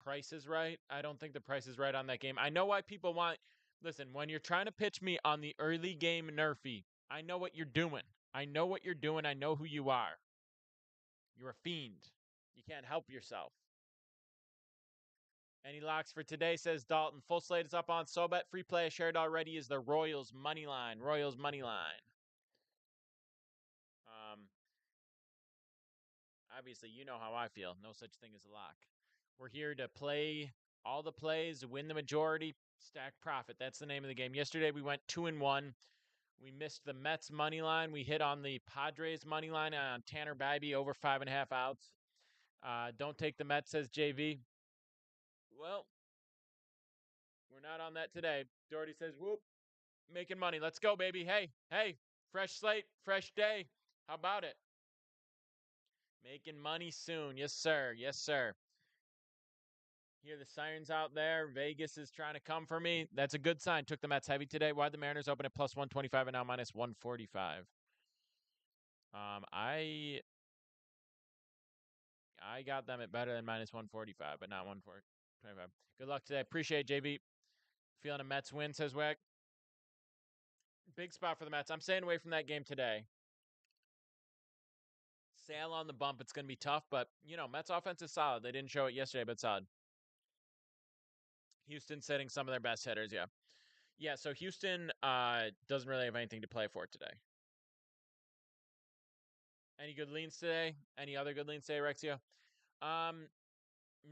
price is right. I don't think the price is right on that game. I know why people want. Listen, when you're trying to pitch me on the early game Nerfy, I know what you're doing. I know what you're doing. I know who you are. You're a fiend. You can't help yourself. Any locks for today, says Dalton. Full slate is up on SoBet. Free play I shared already is the Royals money line. Royals money line. Obviously, you know how I feel. No such thing as a lock. We're here to play all the plays, win the majority, stack profit. That's the name of the game. Yesterday we went 2-1. We missed the Mets money line. We hit on the Padres money line on Tanner Bibee over 5.5 outs. Don't take the Mets, says JV. Well, we're not on that today. Doherty says, whoop, making money. Let's go, baby. Hey, fresh slate, fresh day. How about it? Making money soon. Yes, sir. Yes, sir. Hear the sirens out there. Vegas is trying to come for me. That's a good sign. Took the Mets heavy today. Why'd the Mariners open at plus 125 and now minus 145? I got them at better than minus 145, but not 125. Good luck today. Appreciate it, JV. Feeling a Mets win, says Weck. Big spot for the Mets. I'm staying away from that game today. Sale on the bump. It's going to be tough, but, Mets offense is solid. They didn't show it yesterday, but solid. Houston sitting some of their best hitters, yeah. Yeah, so Houston doesn't really have anything to play for today. Any good leans today? Any other good leans today, Rexia?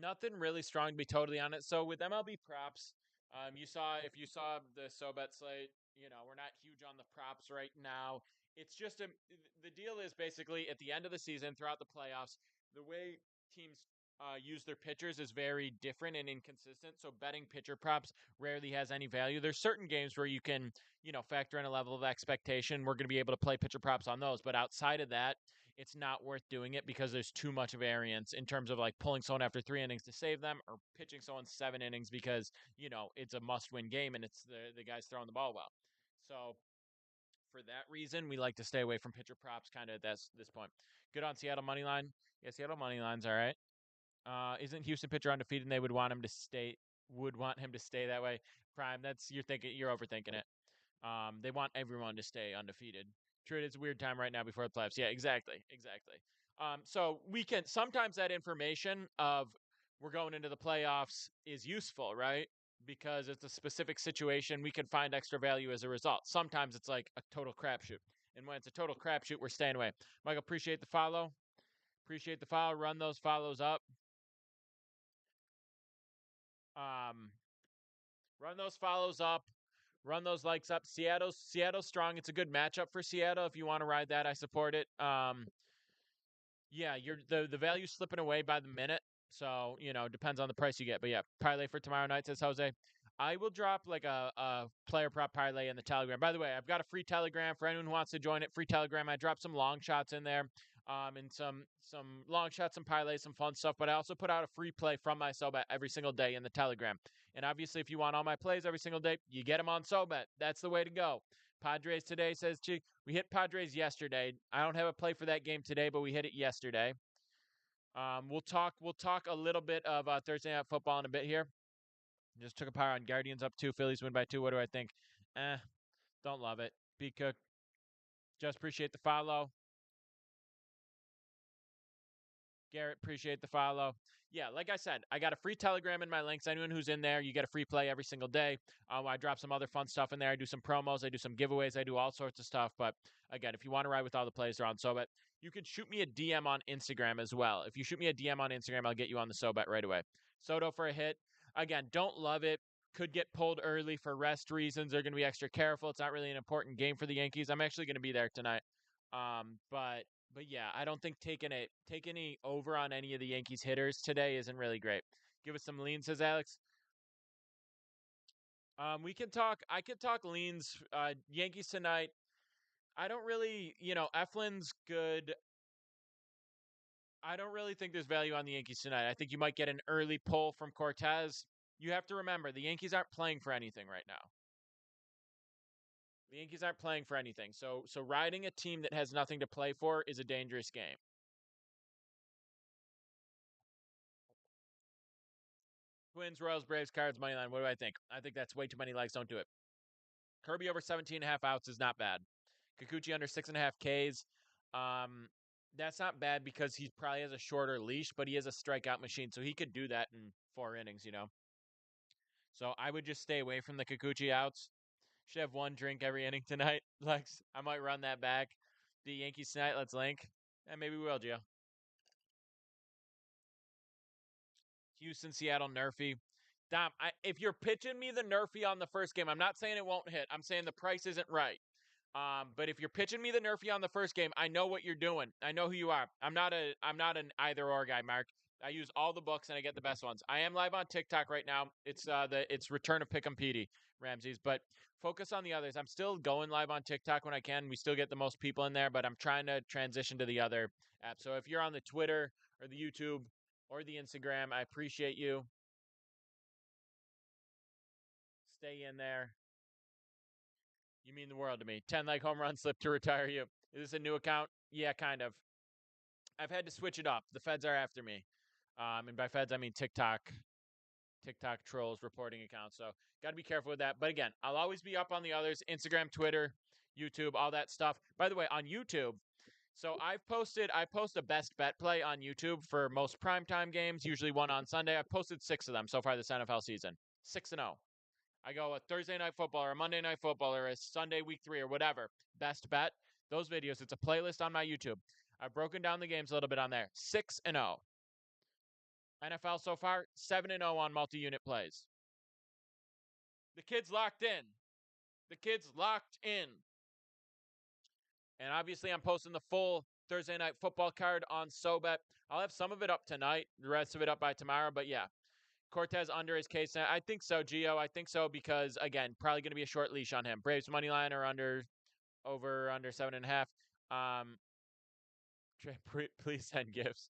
Nothing really strong, to be totally honest. So with MLB props, if you saw the SoBet slate, we're not huge on the props right now. It's just the deal is basically at the end of the season, throughout the playoffs, the way teams use their pitchers is very different and inconsistent. So betting pitcher props rarely has any value. There's certain games where you can, factor in a level of expectation. We're going to be able to play pitcher props on those, but outside of that, it's not worth doing it because there's too much variance in terms of like pulling someone after 3 innings to save them or pitching someone 7 innings because, it's a must-win game and it's the guy's throwing the ball well. So for that reason, we like to stay away from pitcher props kind of at this point. Good on Seattle money line. Yeah, Seattle money line's all right. Isn't Houston pitcher undefeated and they would want him to stay that way? Prime, you're overthinking it. They want everyone to stay undefeated. True, it's a weird time right now before the playoffs. Yeah, exactly. So we can sometimes that information of we're going into the playoffs is useful, right? Because it's a specific situation, we can find extra value as a result. Sometimes it's like a total crapshoot, and when it's a total crapshoot, we're staying away. Michael, appreciate the follow. Run those follows up. Run those follows up. Run those likes up. Seattle's strong. It's a good matchup for Seattle. If you want to ride that, I support it. Yeah, the value's slipping away by the minute. So, depends on the price you get. But yeah, parlay for tomorrow night, says Jose. I will drop like a player prop parlay in the Telegram. By the way, I've got a free Telegram for anyone who wants to join it. Free Telegram. I dropped some long shots in there. And some long shots, some parlays, some fun stuff. But I also put out a free play from my SoBet every single day in the Telegram. And obviously, if you want all my plays every single day, you get them on SoBet. That's the way to go. Padres today, says Chick. We hit Padres yesterday. I don't have a play for that game today, but we hit it yesterday. We'll talk a little bit of Thursday Night Football in a bit here. Just took a power on Guardians up 2. Phillies win by 2. What do I think? Don't love it. B Cook. Just appreciate the follow. Garrett, appreciate the follow. Yeah, like I said, I got a free Telegram in my links. Anyone who's in there, you get a free play every single day. I drop some other fun stuff in there. I do some promos. I do some giveaways. I do all sorts of stuff. But again, if you want to ride with all the plays, they're on SoBet. You can shoot me a DM on Instagram as well. If you shoot me a DM on Instagram, I'll get you on the SoBet right away. Soto for a hit. Again, don't love it. Could get pulled early for rest reasons. They're going to be extra careful. It's not really an important game for the Yankees. I'm actually going to be there tonight. But yeah, I don't think taking any over on any of the Yankees hitters today isn't really great. Give us some leans, says Alex. We can talk. I could talk leans. Yankees tonight. I don't really, Eflin's good. I don't really think there's value on the Yankees tonight. I think you might get an early pull from Cortez. You have to remember the Yankees aren't playing for anything right now. The Yankees aren't playing for anything. So riding a team that has nothing to play for is a dangerous game. Twins, Royals, Braves, Cards, money line. What do I think? I think that's way too many likes. Don't do it. Kirby over 17 and a half outs is not bad. Kikuchi under 6.5 Ks. That's not bad because he probably has a shorter leash, but he is a strikeout machine, so he could do that in 4 innings. So I would just stay away from the Kikuchi outs. Should have one drink every inning tonight, Lex. I might run that back. The Yankees tonight. Let's link. And maybe we will, Gio. Houston, Seattle, Nerfy. Dom, if you're pitching me the Nerfy on the first game, I'm not saying it won't hit. I'm saying the price isn't right. But if you're pitching me the Nerfy on the first game, I know what you're doing. I know who you are. I'm not an either or guy, Mark. I use all the books and I get the best ones. I am live on TikTok right now. It's Return of Pick'em Petey Ramses, but focus on the others. I'm still going live on TikTok when I can. We still get the most people in there, but I'm trying to transition to the other app. So if you're on the Twitter or the YouTube or the Instagram, I appreciate you. Stay in there. You mean the world to me. 10 like home run slip to retire you. Is this a new account? Yeah, kind of. I've had to switch it up. The feds are after me. And by feds, I mean TikTok trolls reporting accounts. So got to be careful with that. But again, I'll always be up on the others Instagram, Twitter, YouTube, all that stuff. By the way, on YouTube, so I post a best bet play on YouTube for most primetime games, usually one on Sunday. I've posted 6 of them so far this NFL season. 6-0. I go a Thursday night football or a Monday night football or a Sunday week 3 or whatever. Best bet. Those videos. It's a playlist on my YouTube. I've broken down the games a little bit on there. 6-0. NFL so far 7-0 on multi-unit plays. The kid's locked in. The kid's locked in. And obviously, I'm posting the full Thursday night football card on SoBet. I'll have some of it up tonight, the rest of it up by tomorrow. But yeah, Cortez under his case. I think so, Gio. I think so because, again, probably going to be a short leash on him. Braves money line or over under 7.5. Please send gifts.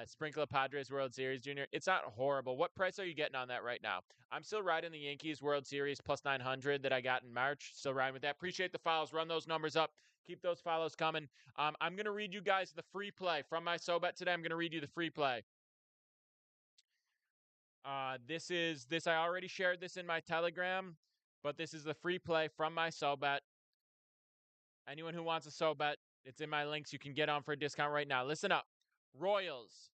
Sprinkle a Padres World Series Junior. It's not horrible. What price are you getting on that right now? I'm still riding the Yankees World Series plus 900 that I got in March. Still riding with that. Appreciate the follows. Run those numbers up. Keep those follows coming. I'm going to read you guys the free play from my SoBet today. I'm going to read you the free play. This I already shared this in my Telegram, but this is the free play from my SoBet. Anyone who wants a SoBet, it's in my links. You can get on for a discount right now. Listen up. Royals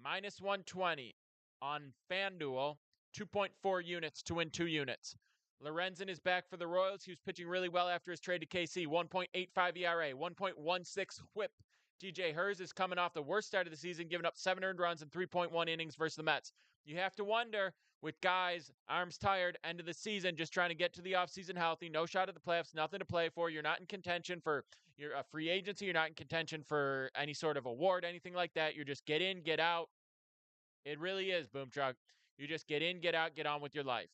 minus 120 on FanDuel, 2.4 units to win 2 units. Lorenzen is back for the Royals. He was pitching really well after his trade to KC. 1.85 ERA, 1.16 whip. DJ Herz is coming off the worst start of the season, giving up 7 earned runs in 3.1 innings versus the Mets. You have to wonder, with guys, arms tired, end of the season, just trying to get to the offseason healthy, no shot at the playoffs, nothing to play for. You're not in contention for your free agency. You're not in contention for any sort of award, anything like that. You're just get in, get out. It really is, Boom Truck. You just get in, get out, get on with your life.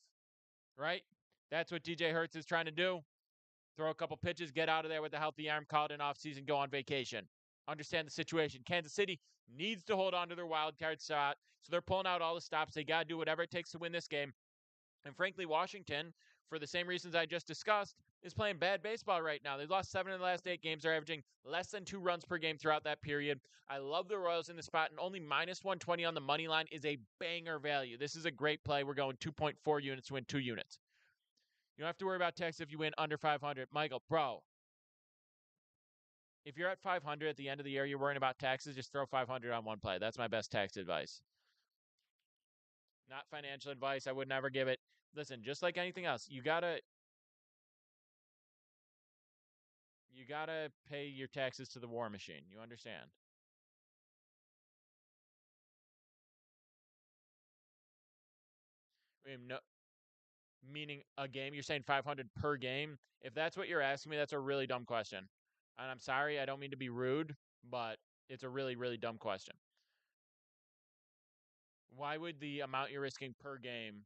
Right? That's what DJ Hertz is trying to do. Throw a couple pitches, get out of there with a healthy arm, call it an offseason, go on vacation. Understand the situation. Kansas City needs to hold on to their wild card spot, so they're pulling out all the stops. They got to do whatever it takes to win this game. And frankly, Washington, for the same reasons I just discussed, is playing bad baseball right now. They've lost 7 of the last 8 games. They're averaging less than 2 runs per game throughout that period. I love the Royals in the spot, and only minus 120 on the money line is a banger value. This is a great play. We're going 2.4 units to win 2 units. You don't have to worry about tax if you win under 500. Michael, bro, if you're at 500 at the end of the year, you're worrying about taxes, just throw 500 on one play. That's my best tax advice. Not financial advice. I would never give it. Listen, just like anything else, you gotta pay your taxes to the war machine. You understand? I mean, no, meaning a game. You're saying 500 per game. If that's what you're asking me, that's a really dumb question. And I'm sorry, I don't mean to be rude, but it's a really, really dumb question. Why would the amount you're risking per game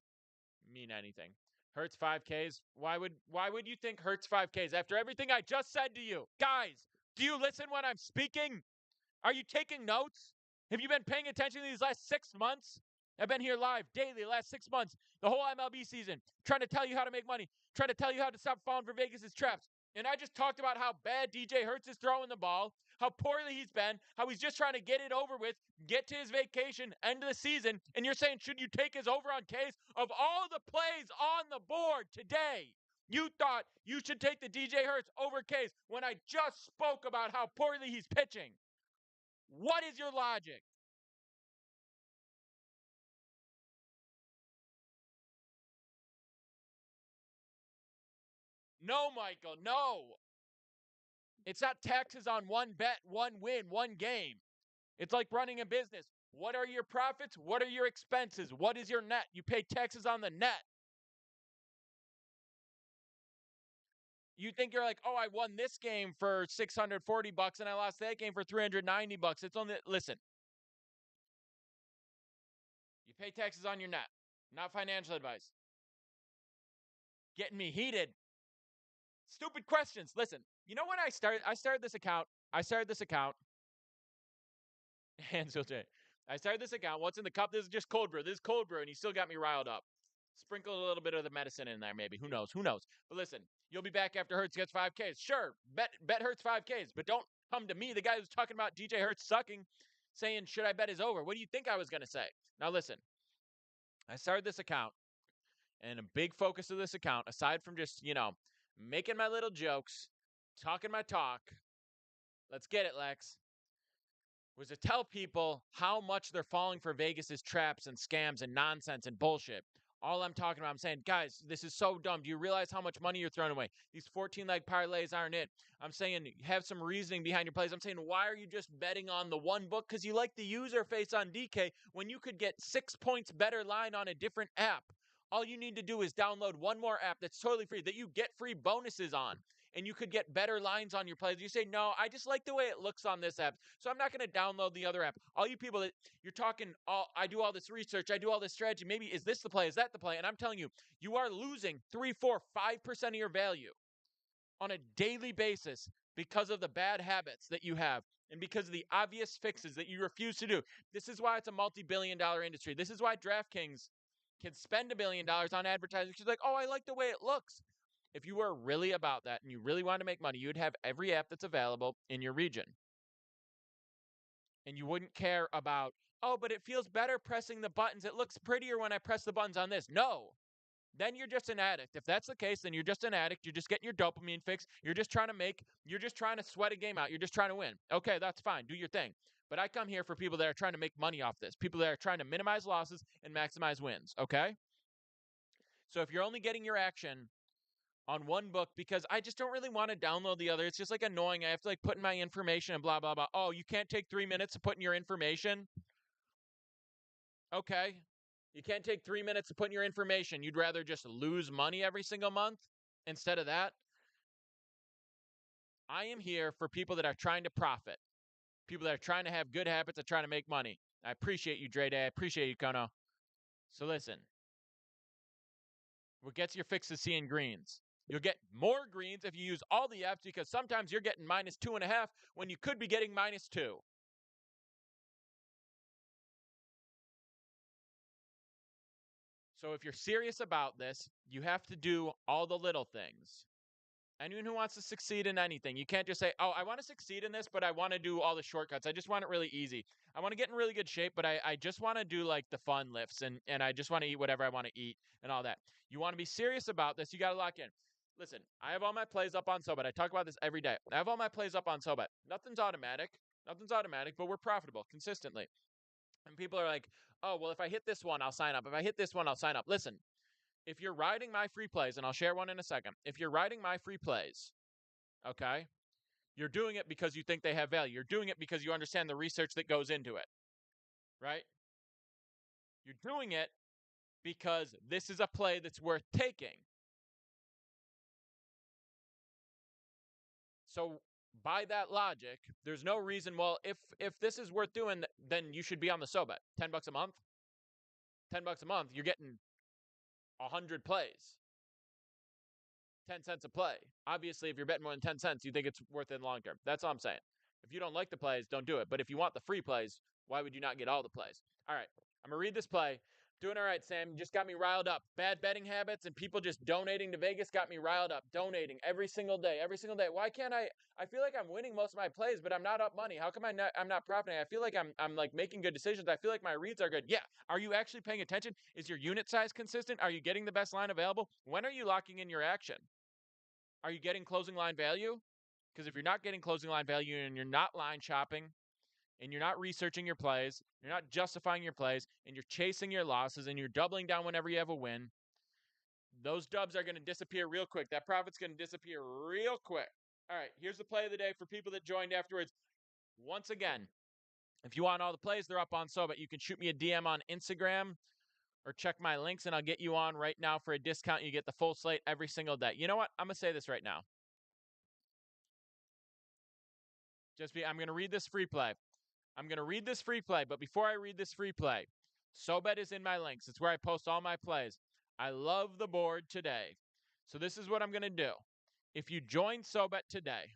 mean anything? Hurts 5Ks. Why would you think Hurts 5Ks after everything I just said to you? Guys, do you listen when I'm speaking? Are you taking notes? Have you been paying attention these last 6 months? I've been here live daily the last 6 months, the whole MLB season, trying to tell you how to make money, trying to tell you how to stop falling for Vegas's traps. And I just talked about how bad DJ Hertz is throwing the ball. how poorly he's been, how he's just trying to get it over with, get to his vacation, end of the season, and you're saying, should you take his over on K's? Of all the plays on the board today, you thought you should take the DJ Hurts over Case when I just spoke about how poorly he's pitching. What is your logic? No, Michael, no. It's not taxes on one bet, one win, one game. It's like running a business. What are your profits? What are your expenses? What is your net? You pay taxes on the net. You think you're like, oh, I won this game for $640 and I lost that game for $390. It's only, listen, you pay taxes on your net, not financial advice. Getting me heated. Stupid questions. Listen, you know when I started this account. Hansel J. I started this account. What's in the cup? This is just cold brew. This is cold brew, and he still got me riled up. Sprinkle a little bit of the medicine in there, maybe. Who knows? Who knows? But listen, you'll be back after Hurts gets 5Ks. Sure, bet Hurts 5Ks, but don't come to me, the guy who's talking about DJ Hurts sucking, saying, should I bet his over? What do you think I was going to say? Now listen, I started this account, and a big focus of this account, aside from just, making my little jokes, talking my talk, let's get it, Lex, was to tell people how much they're falling for Vegas's traps and scams and nonsense and bullshit. All I'm talking about, I'm saying, guys, this is so dumb. Do you realize how much money you're throwing away? These 14-leg parlays aren't it. I'm saying have some reasoning behind your plays. I'm saying, why are you just betting on the one book? Because you like the user face on DK when you could get 6 points better line on a different app. All you need to do is download one more app that's totally free that you get free bonuses on. And you could get better lines on your plays. You say, no, I just like the way it looks on this app, so I'm not going to download the other app. All you people that you're talking, I do all this research, I do all this strategy. Maybe is this the play? Is that the play? And I'm telling you, you are losing 3, 4, 5% of your value on a daily basis because of the bad habits that you have and because of the obvious fixes that you refuse to do. This is why it's a multi-billion-dollar industry. This is why DraftKings can spend $1 billion on advertising. She's like, oh, I like the way it looks. If you were really about that and you really want to make money, you'd have every app that's available in your region. And you wouldn't care about, oh, but it feels better pressing the buttons. It looks prettier when I press the buttons on this. No. Then you're just an addict. If that's the case, then you're just an addict. You're just getting your dopamine fix. You're just trying to sweat a game out. You're just trying to win. Okay, that's fine. Do your thing. But I come here for people that are trying to make money off this, people that are trying to minimize losses and maximize wins. Okay? So if you're only getting your action on one book because I just don't really want to download the other. It's just like annoying. I have to like put in my information and blah, blah, blah. Oh, you can't take 3 minutes to put in your information? Okay. You can't take 3 minutes to put in your information. You'd rather just lose money every single month instead of that? I am here for people that are trying to profit, people that are trying to have good habits, that trying to make money. I appreciate you, Dre Day. I appreciate you, Kono. So listen, what gets your fix is seeing greens. You'll get more greens if you use all the apps because sometimes you're getting -2.5 when you could be getting -2. So if you're serious about this, you have to do all the little things. Anyone who wants to succeed in anything, you can't just say, oh, I want to succeed in this, but I want to do all the shortcuts. I just want it really easy. I want to get in really good shape, but I just want to do like the fun lifts and I just want to eat whatever I want to eat and all that. You want to be serious about this, you got to lock in. Listen, I have all my plays up on SoBet. I talk about this every day. I have all my plays up on SoBet. Nothing's automatic. Nothing's automatic, but we're profitable consistently. And people are like, oh, well, if I hit this one, I'll sign up. If I hit this one, I'll sign up. Listen, if you're riding my free plays, and I'll share one in a second, if you're riding my free plays, okay, you're doing it because you think they have value. You're doing it because you understand the research that goes into it, right? You're doing it because this is a play that's worth taking. So by that logic, there's no reason, well, if this is worth doing, then you should be on the SoBet. $10 a month? $10 a month, you're getting 100 plays. 10 cents a play. Obviously, if you're betting more than 10 cents, you think it's worth it in the long term. That's all I'm saying. If you don't like the plays, don't do it. But if you want the free plays, why would you not get all the plays? All right, I'm going to read this play. Doing all right, Sam. You just got me riled up. Bad betting habits and people just donating to Vegas got me riled up. Donating every single day. Every single day. Why can't I? I feel like I'm winning most of my plays, but I'm not up money. How come I'm not profiting? I feel like I'm like making good decisions. I feel like my reads are good. Yeah. Are you actually paying attention? Is your unit size consistent? Are you getting the best line available? When are you locking in your action? Are you getting closing line value? Because if you're not getting closing line value and you're not line shopping and you're not researching your plays, you're not justifying your plays, and you're chasing your losses and you're doubling down whenever you have a win, those dubs are going to disappear real quick. That profit's going to disappear real quick. All right, here's the play of the day for people that joined afterwards. Once again, if you want all the plays, they're up on SoBet. You can shoot me a DM on Instagram or check my links, and I'll get you on right now for a discount. You get the full slate every single day. You know what? I'm going to say this right now. I'm going to read this free play. But before I read this free play, SoBet is in my links. It's where I post all my plays. I love the board today. So this is what I'm going to do. If you join SoBet today,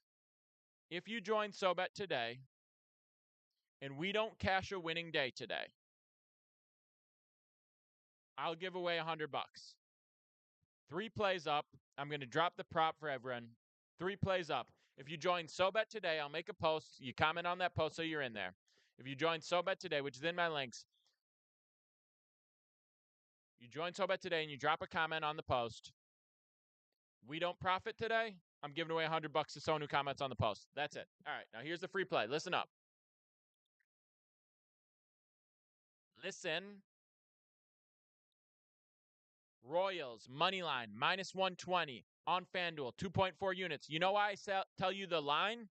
and we don't cash a winning day today, I'll give away $100. 3 plays up. I'm going to drop the prop for everyone. 3 plays up. If you join SoBet today, I'll make a post. You comment on that post so you're in there. If you join SoBet today, which is in my links, you join SoBet today and you drop a comment on the post. We don't profit today. I'm giving away $100 to someone who comments on the post. That's it. All right. Now here's the free play. Listen up. Listen. Royals, money line, minus 120 on FanDuel, 2.4 units. You know why I tell you the line?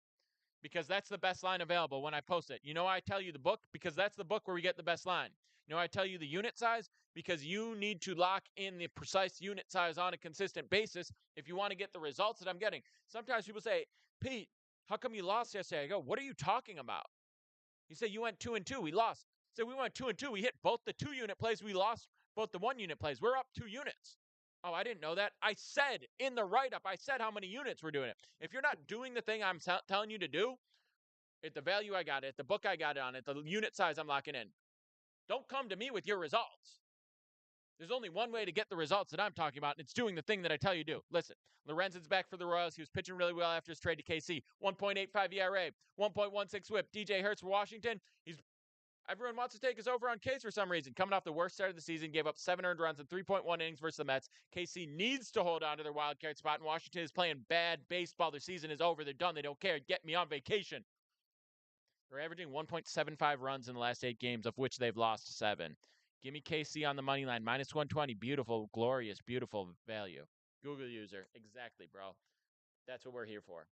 Because that's the best line available when I post it. You know why I tell you the book? Because that's the book where we get the best line. You know why I tell you the unit size? Because you need to lock in the precise unit size on a consistent basis if you want to get the results that I'm getting. Sometimes people say, Pete, how come you lost yesterday? I go, what are you talking about? You say you went 2-2. We lost. So we went 2-2. We hit both the 2-unit plays. We lost both the 1-unit plays. We're up 2 units. Oh, I didn't know that. I said in the write-up, I said how many units we're doing it. If you're not doing the thing I'm telling you to do, at the value I got it, at the book I got it on, at the unit size I'm locking in, don't come to me with your results. There's only one way to get the results that I'm talking about, and it's doing the thing that I tell you to do. Listen, Lorenzen's back for the Royals. He was pitching really well after his trade to KC. 1.85 ERA, 1.16 whip. DJ Hurts for Washington. Everyone wants to take his over on Case for some reason. Coming off the worst start of the season, gave up 7 earned runs in 3.1 innings versus the Mets. KC needs to hold on to their wild card spot, and Washington is playing bad baseball. Their season is over. They're done. They don't care. Get me on vacation. They're averaging 1.75 runs in the last 8 games, of which they've lost 7. Give me KC on the money line, minus 120. Beautiful, glorious, beautiful value. Google user. Exactly, bro. That's what we're here for.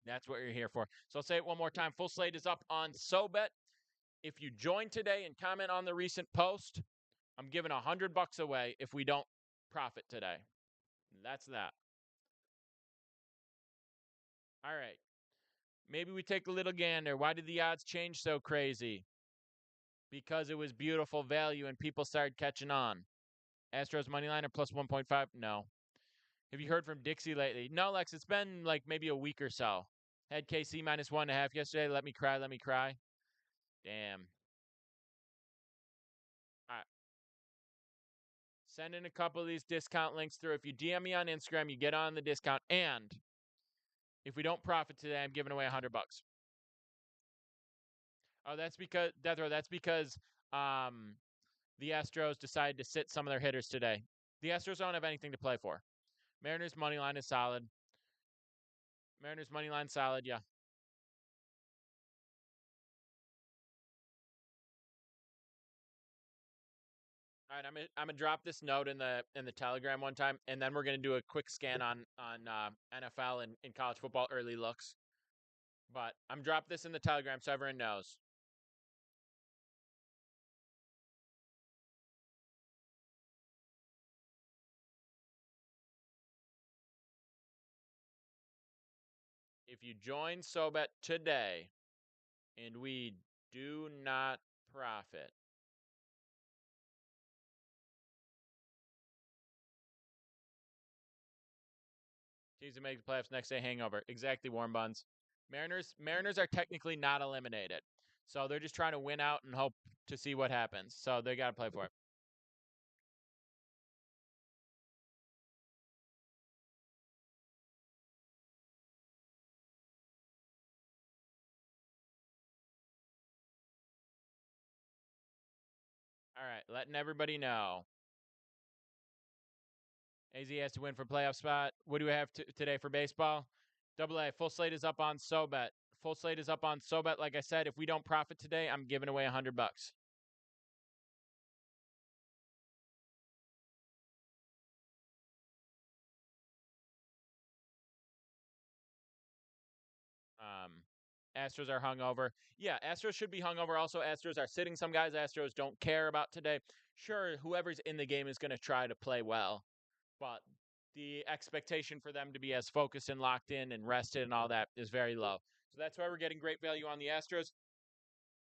That's what you're here for. So I'll say it one more time. Full slate is up on SoBet. If you join today and comment on the recent post, I'm giving $100 away if we don't profit today. That's that. All right. Maybe we take a little gander. Why did the odds change so crazy? Because it was beautiful value and people started catching on. Astros money line or plus 1.5? No. Have you heard from Dixie lately? No, Lex. It's been like maybe a week or so. Had KC minus 1.5 yesterday. Let me cry. Damn. All right. Send in a couple of these discount links through. If you DM me on Instagram, you get on the discount. And if we don't profit today, I'm giving away $100. Oh, that's because the Astros decided to sit some of their hitters today. The Astros don't have anything to play for. Mariners money line is solid. Yeah. All right, I'm gonna drop this note in the Telegram one time, and then we're gonna do a quick scan on NFL and college football early looks. But I'm dropping this in the Telegram so everyone knows. If you join SoBet today, and we do not profit, teams that make the playoffs next day hangover. Exactly, warm buns. Mariners are technically not eliminated. So they're just trying to win out and hope to see what happens. So they got to play for it. right, letting everybody know. AZ has to win for playoff spot. What do we have today for baseball? Double A, full slate is up on SoBet. Full slate is up on SoBet. Like I said, if we don't profit today, I'm giving away $100. Um, Astros are hungover. Yeah, Astros should be hungover. Also, Astros are sitting some guys. Astros don't care about today. Sure, whoever's in the game is going to try to play well, but the expectation for them to be as focused and locked in and rested and all that is very low. So that's why we're getting great value on the Astros.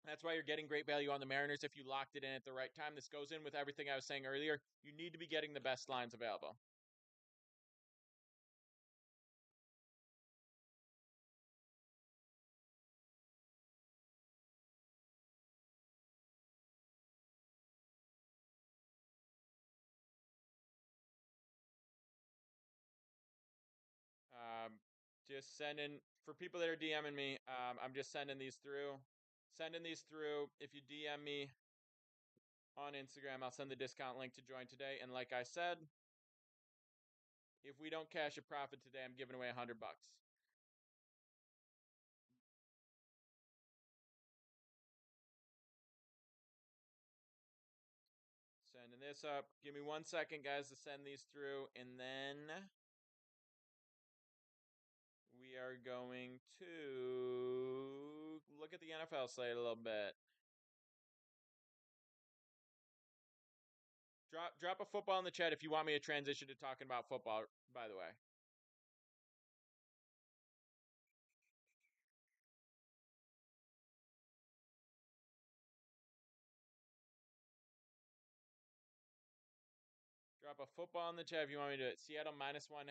That's why you're getting great value on the Mariners if you locked it in at the right time. This goes in with everything I was saying earlier. You need to be getting the best lines available. Um, just sending for people that are DMing me. I'm just sending these through. Sending these through. If you DM me on Instagram, I'll send the discount link to join today. And like I said, if we don't cash a profit today, I'm giving away $100. Sending this up. Give me 1 second, guys, to send these through, and then we are going to look at the NFL slate a little bit. Drop a football in the chat if you want me to transition to talking about football, by the way. Drop a football in the chat if you want me to do it. Seattle minus 1.5.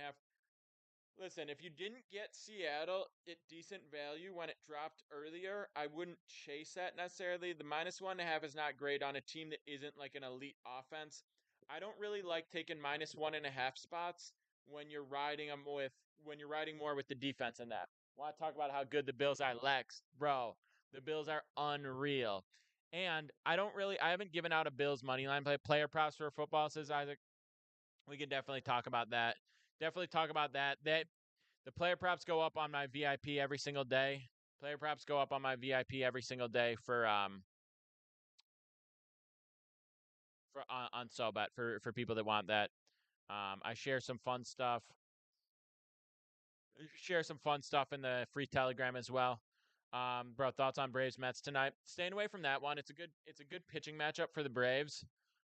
Listen, if you didn't get Seattle at decent value when it dropped earlier, I wouldn't chase that necessarily. The minus 1.5 is not great on a team that isn't like an elite offense. I don't really like taking minus 1.5 spots when you're riding them with when you're riding more with the defense in that. Want to talk about how good the Bills are, Lex, bro? The Bills are unreal, and I haven't given out a Bills money line player props for football, says Isaac. We can definitely talk about that. Definitely talk about that. The player props go up on my VIP every single day. Player props go up on my VIP every single day for on SoBet for people that want that. I share some fun stuff. Share some fun stuff in the free Telegram as well. Bro, thoughts on Braves Mets tonight? Staying away from that one. It's a good pitching matchup for the Braves.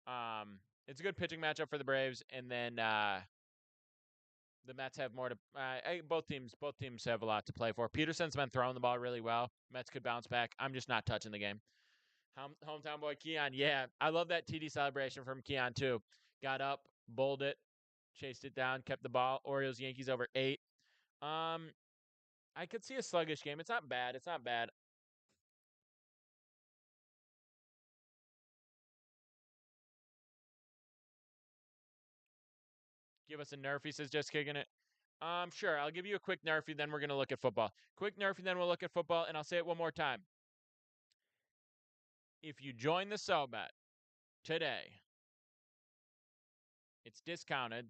Um, it's a good pitching matchup for the Braves, and then the Mets have more to. Both teams have a lot to play for. Peterson's been throwing the ball really well. Mets could bounce back. I'm just not touching the game. Hometown boy Keon, yeah, I love that TD celebration from Keon too. Got up, bowled it, chased it down, kept the ball. Orioles Yankees over 8. Um, I could see a sluggish game. It's not bad. It's not bad. Give us a nerf. He says just kicking it. Sure. I'll give you a quick nerfy, then we're gonna look at football. Quick nerfy, then we'll look at football, and I'll say it one more time. If you join the sell bet today, it's discounted.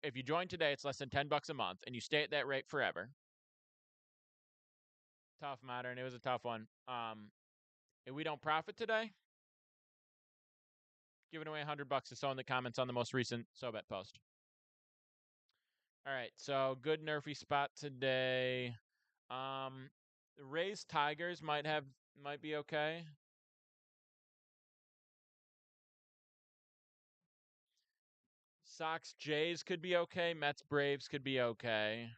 If you join today, it's less than $10 a month, and you stay at that rate forever. Tough matter, and it was a tough one. If we don't profit today, giving away $100 to someone that comments on the most recent SoBet post. All right, so good nerfy spot today. The Rays Tigers might be okay. Sox Jays could be okay. Mets Braves could be okay.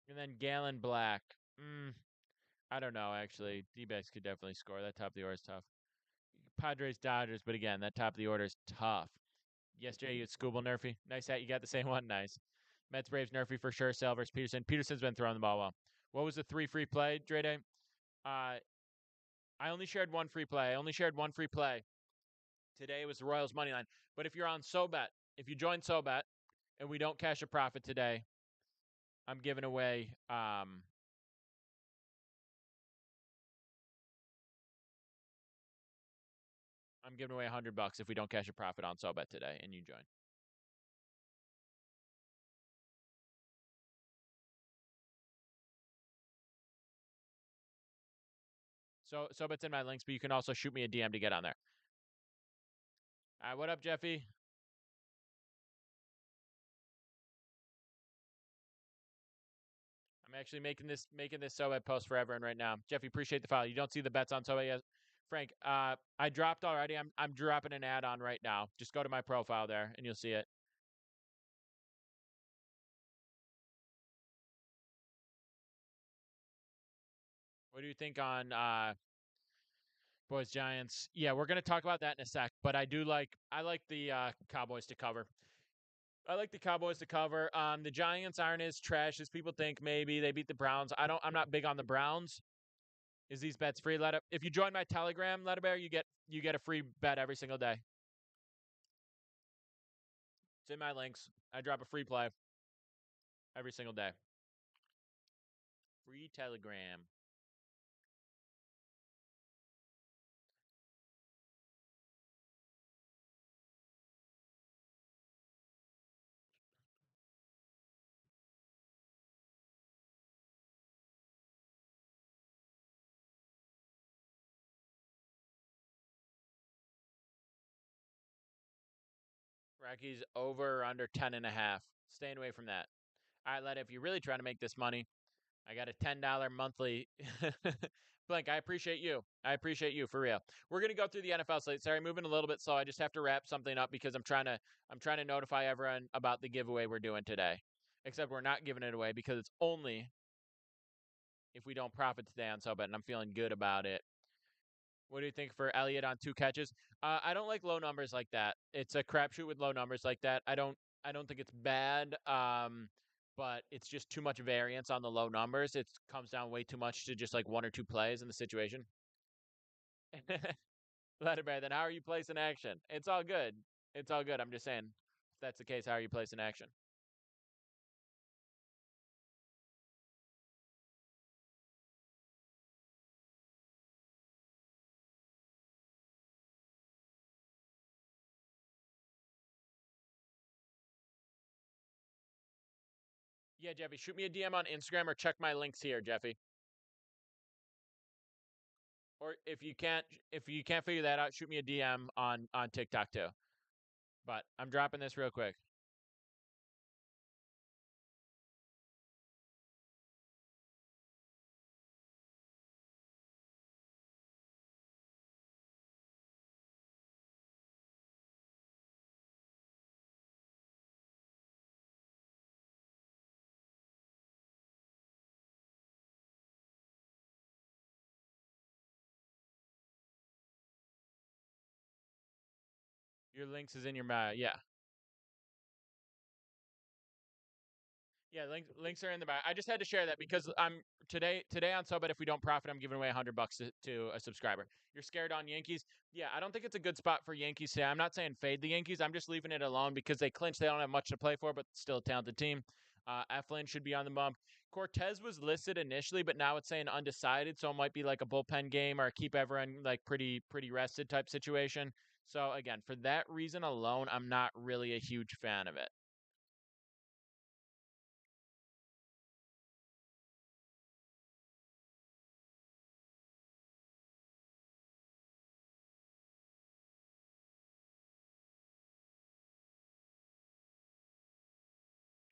And then Gallon Black. I don't know actually. D-backs could definitely score. That top of the order is tough. Padres Dodgers, but again, that top of the order is tough. Yesterday you had Scooble Nerfy. Nice hat. You got the same one. Nice. Mets Braves Nerfy for sure. Salvers Peterson. Peterson's been throwing the ball well. What was the 3 free play, Dre Day? I only shared one free play. I only shared one free play. Today was the Royals money line. But if you're on SoBet, if you join SoBet and we don't cash a profit today, I'm giving away giving away $100 if we don't cash a profit on SoBet today and you join. So SoBet's in my links, but you can also shoot me a DM to get on there. All right, what up, Jeffy? I'm actually making this SoBet post for everyone right now. Jeffy, appreciate the follow. You don't see the bets on SoBet yet, Frank? I dropped already. I'm dropping an ad on right now. Just go to my profile there and you'll see it. What do you think on Boys Giants? Yeah, we're gonna talk about that in a sec. But I like the Cowboys to cover. I like the Cowboys to cover. The Giants aren't as trash as people think. Maybe they beat the Browns. I'm not big on the Browns. Is these bets free? If you join my Telegram, Letterbear, you get a free bet every single day. It's in my links. I drop a free play every single day. Free Telegram. Rockies over or under 10.5. Staying away from that. All right, Letta, if you're really trying to make this money, I got a $10 monthly. Blink, I appreciate you. I appreciate you for real. We're gonna go through the NFL slate. Sorry, moving a little bit slow. I just have to wrap something up because I'm trying to notify everyone about the giveaway we're doing today. Except we're not giving it away because it's only if we don't profit today on SoBet, and I'm feeling good about it. What do you think for Elliott on 2 catches? I don't like low numbers like that. It's a crapshoot with low numbers like that. I don't think it's bad. But it's just too much variance on the low numbers. It comes down way too much to just like one or two plays in the situation. Letterbear, then how are you placing action? It's all good. It's all good. I'm just saying, if that's the case, how are you placing action? Yeah, Jeffy, shoot me a DM on Instagram or check my links here, Jeffy. Or if you can't figure that out, shoot me a DM on TikTok too. But I'm dropping this real quick. Your links is in your yeah. Yeah, links are in the back. I just had to share that because I'm today on SoBet. If we don't profit, I'm giving away $100 to a subscriber. You're scared on Yankees? Yeah, I don't think it's a good spot for Yankees today. I'm not saying fade the Yankees. I'm just leaving it alone because they clinched. They don't have much to play for, but still a talented team. Eflin should be on the bump. Cortez was listed initially, but now it's saying undecided, so it might be like a bullpen game or keep everyone like pretty rested type situation. So again, for that reason alone, I'm not really a huge fan of it.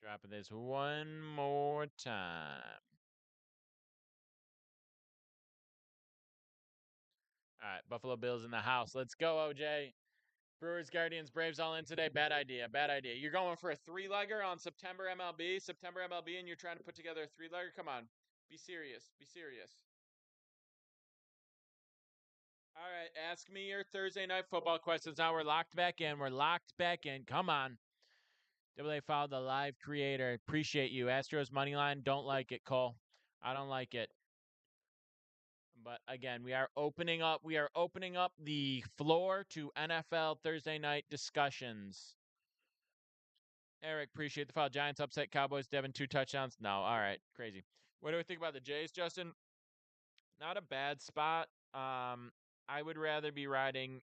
Dropping this one more time. All right, Buffalo Bills in the house. Let's go, OJ. Brewers, Guardians, Braves all in today. Bad idea. Bad idea. You're going for a three-legger on September MLB, and you're trying to put together a three-legger? Come on. Be serious. Be serious. All right, ask me your Thursday night football questions. Now we're locked back in. We're locked back in. Come on. Double A followed the live creator. Appreciate you. Astros money line. Don't like it, Cole. I don't like it. But again, we are opening up. We are opening up the floor to NFL Thursday night discussions. Eric, appreciate the follow. Giants upset Cowboys. Devin 2 touchdowns. No, all right, crazy. What do we think about the Jays, Justin? Not a bad spot. I would rather be riding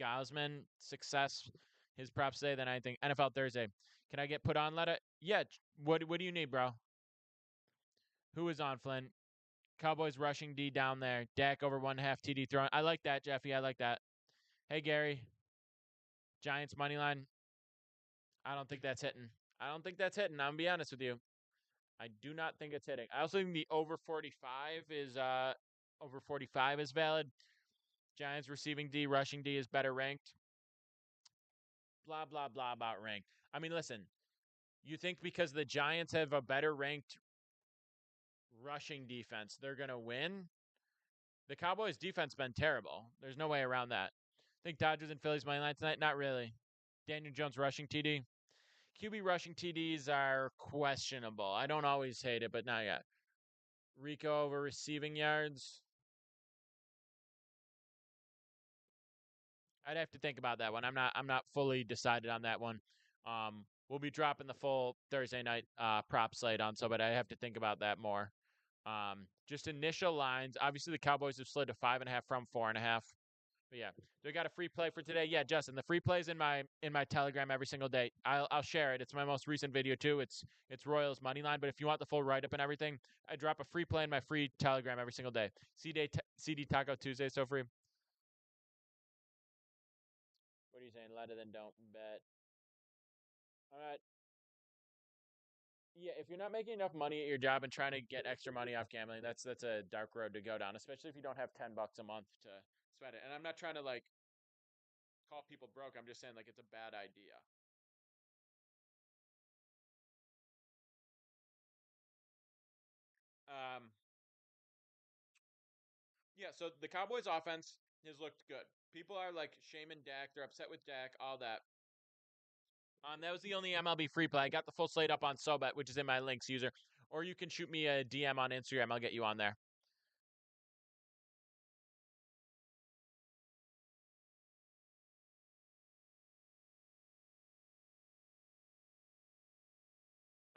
Gosman success his props today than anything. NFL Thursday. Can I get put on? Let it. Yeah. What do you need, bro? Who is on, Flynn? Cowboys rushing D down there. Dak over 1.5 TD throwing. I like that, Jeffy. I like that. Hey, Gary. Giants money line. I don't think that's hitting. I don't think that's hitting. I'm gonna be honest with you. I do not think it's hitting. I also think the over 45 is valid. Giants receiving D, rushing D is better ranked. Blah blah blah about ranked. I mean, listen. You think because the Giants have a better ranked rushing defense, they're gonna win? The Cowboys' defense been terrible. There's no way around that. I think Dodgers and Phillies money line tonight. Not really. Daniel Jones rushing TD. QB rushing TDs are questionable. I don't always hate it, but not yet. Rico over receiving yards. I'd have to think about that one. I'm not fully decided on that one. We'll be dropping the full Thursday night prop slate on, so but I have to think about that more. Just initial lines. Obviously, the Cowboys have slid to 5.5 from 4.5. But yeah, they got a free play for today. Yeah, Justin, the free plays in my Telegram every single day. I'll share it. It's my most recent video too. It's Royals money line. But if you want the full write up and everything, I drop a free play in my free Telegram every single day. CD Taco Tuesday, so free. What are you saying? Let it then don't bet. All right. Yeah, if you're not making enough money at your job and trying to get extra money off gambling, that's a dark road to go down, especially if you don't have $10 a month to sweat it. And I'm not trying to like call people broke. I'm just saying like it's a bad idea. Um, yeah. So the Cowboys' offense has looked good. People are like shaming Dak. They're upset with Dak. All that. That was the only MLB free play. I got the full slate up on SoBet, which is in my links user. Or you can shoot me a DM on Instagram. I'll get you on there.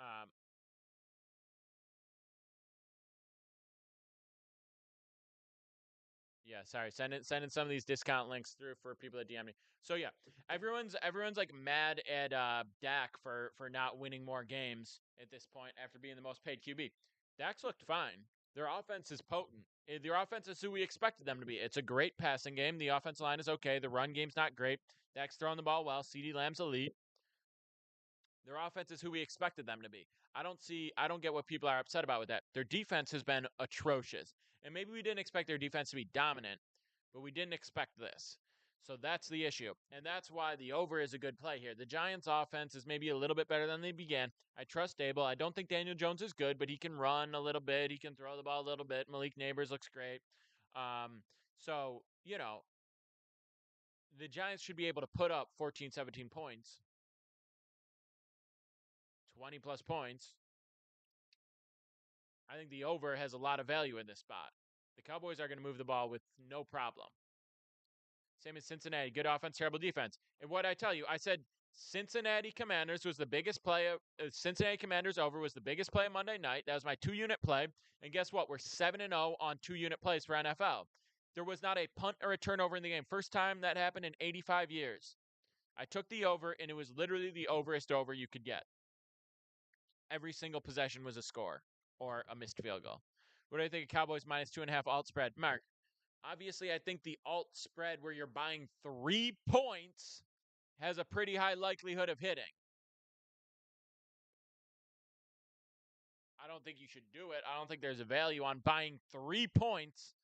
Um, Yeah, sorry. Send in some of these discount links through for people that DM me. So yeah, everyone's like mad at Dak for not winning more games at this point after being the most paid QB. Dak's looked fine. Their offense is potent. Their offense is who we expected them to be. It's a great passing game. The offensive line is okay. The run game's not great. Dak's throwing the ball well. CD Lamb's elite. Their offense is who we expected them to be. I don't get what people are upset about with that. Their defense has been atrocious. And maybe we didn't expect their defense to be dominant, but we didn't expect this. So that's the issue. And that's why the over is a good play here. The Giants offense is maybe a little bit better than they began. I trust Dable. I don't think Daniel Jones is good, but he can run a little bit. He can throw the ball a little bit. Malik Neighbors looks great. So, the Giants should be able to put up 14, 17 points, 20 plus points. I think the over has a lot of value in this spot. The Cowboys are going to move the ball with no problem. Same as Cincinnati. Good offense, terrible defense. And what I tell you, I said Cincinnati Commanders was the biggest play. Cincinnati Commanders over was the biggest play of Monday night. That was my 2-unit play. And guess what? We're 7-0 on 2-unit plays for NFL. There was not a punt or a turnover in the game. First time that happened in 85 years. I took the over, and it was literally the overest over you could get. Every single possession was a score or a missed field goal. What do I think of Cowboys minus 2.5 alt spread? Mark, obviously, I think the alt spread where you're buying 3 points has a pretty high likelihood of hitting. I don't think you should do it. I don't think there's a value on buying 3 points.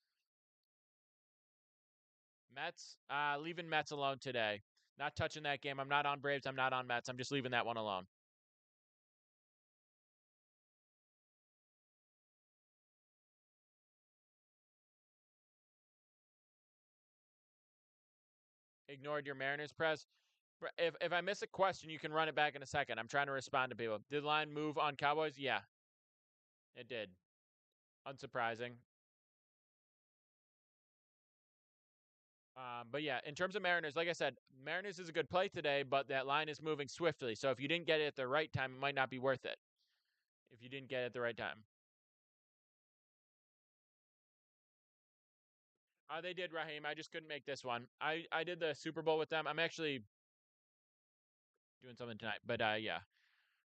Mets, leaving Mets alone today. Not touching that game. I'm not on Braves. I'm not on Mets. I'm just leaving that one alone. Ignored your Mariners press. If I miss a question, you can run it back in a second. I'm trying to respond to people. Did the line move on Cowboys? Yeah, it did. Unsurprising. But yeah, in terms of Mariners, like I said, Mariners is a good play today, but that line is moving swiftly. So if you didn't get it at the right time, it might not be worth it. If you didn't get it at the right time. They did, Raheem. I just couldn't make this one. I did the Super Bowl with them. I'm actually doing something tonight, but yeah.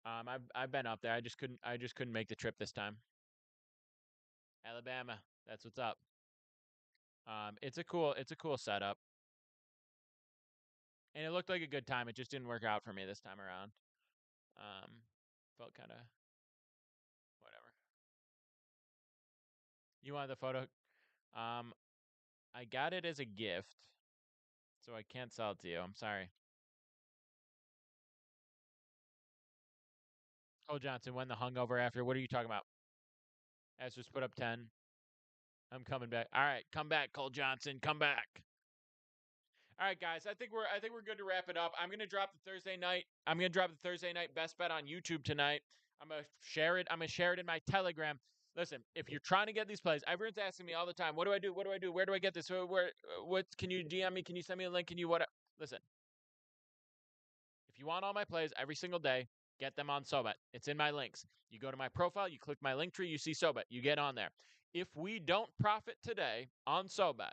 I've been up there. I just couldn't make the trip this time. Alabama. That's what's up. It's a cool setup, and it looked like a good time. It just didn't work out for me this time around. Um, Felt kind of whatever. You wanted the photo? Um, I got it as a gift, so I can't sell it to you. I'm sorry. Cole Johnson won the hungover after. What are you talking about? Astros put up 10. I'm coming back. All right, come back, Cole Johnson. Come back. All right, guys. I think we're good to wrap it up. I'm gonna drop the Thursday night. I'm gonna drop the Thursday night best bet on YouTube tonight. I'm gonna share it. I'm gonna share it in my Telegram. Listen, if you're trying to get these plays, everyone's asking me all the time, "What do I do? What do I do? Where do I get this? Where? What? Can you DM me? Can you send me a link? Can you what?" Listen, if you want all my plays every single day, get them on SoBet. It's in my links. You go to my profile, you click my link tree, you see SoBet. You get on there. If we don't profit today on SoBet,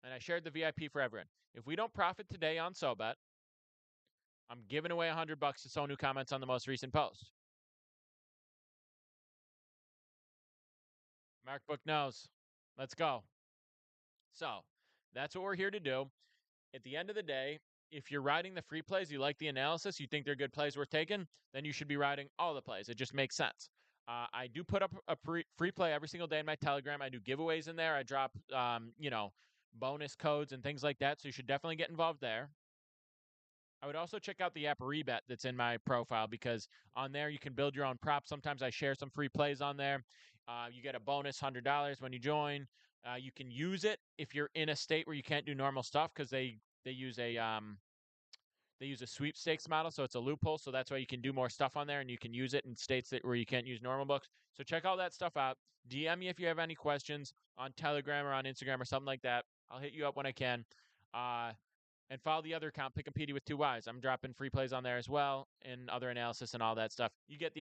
and I shared the VIP for everyone. If we don't profit today on SoBet, I'm giving away $100 to someone who comments on the most recent post. Mark Book knows. Let's go. So that's what we're here to do. At the end of the day, if you're riding the free plays, you like the analysis, you think they're good plays worth taking, then you should be riding all the plays. It just makes sense. I do put up a free play every single day in my Telegram. I do giveaways in there. I drop, bonus codes and things like that. So you should definitely get involved there. I would also check out the app Rebet that's in my profile because on there you can build your own props. Sometimes I share some free plays on there. You get a bonus $100 when you join. You can use it if you're in a state where you can't do normal stuff because they use a sweepstakes model, so it's a loophole. So that's why you can do more stuff on there, and you can use it in states where you can't use normal books. So check all that stuff out. DM me if you have any questions on Telegram or on Instagram or something like that. I'll hit you up when I can. Uh, and follow the other account, Pick and Petey with two Y's. I'm dropping free plays on there as well and other analysis and all that stuff. You get the